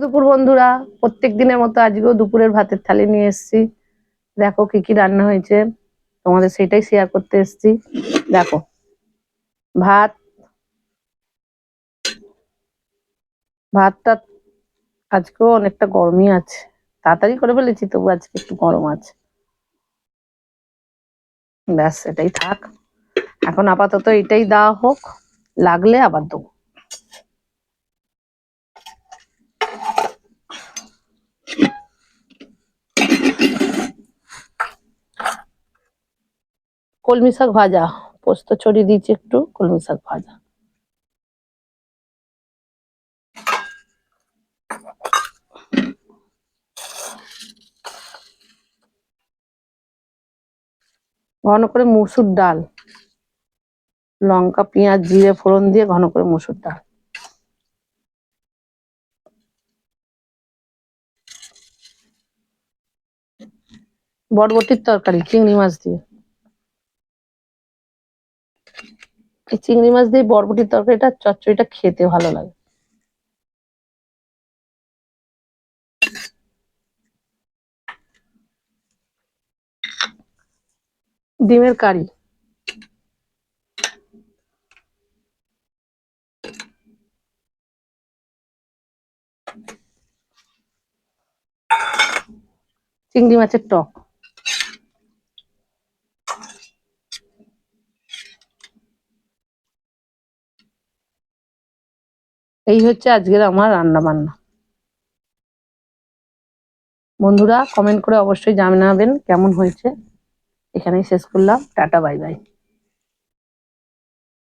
দুপুর বন্ধুরা, প্রত্যেক দিনের মতো আজকেও দুপুরের ভাতের থালি নিয়ে এসেছি। দেখো কি কি রান্না হয়েছে, তোমাদের সেটাই শেয়ার করতে এসেছি। দেখো, ভাত, ভাতটা আজকেও অনেকটা গরমই আছে, তাড়াতাড়ি করে ফেলেছি, তবু আজকে একটু গরম আছে। ব্যাস, এটাই থাক এখন, আপাতত এটাই দেওয়া হোক, লাগলে আবার দেবো। কলমি শাক ভাজা, পোস্ত ছড়িয়ে দিয়েছি একটু, কলমি শাক ভাজা। ঘন করে মুসুর ডাল, লঙ্কা পেঁয়াজ জিরে ফোড়ন দিয়ে ঘন করে মুসুর ডাল। বরবটির তরকারি চিংড়ি মাছ দিয়ে। এই চিংড়ি মাছ দিয়ে বরবটির তরকারিটা, চচ্চড়িটা খেতে ভালো লাগে। ডিমের কারি, চিংড়ি মাছের টক। এই হচ্ছে আজকের আমার রান্না বান্না। বন্ধুরা কমেন্ট করে অবশ্যই জানাবেন কেমন হয়েছে। এখানেই শেষ করলাম, টাটা বাই বাই।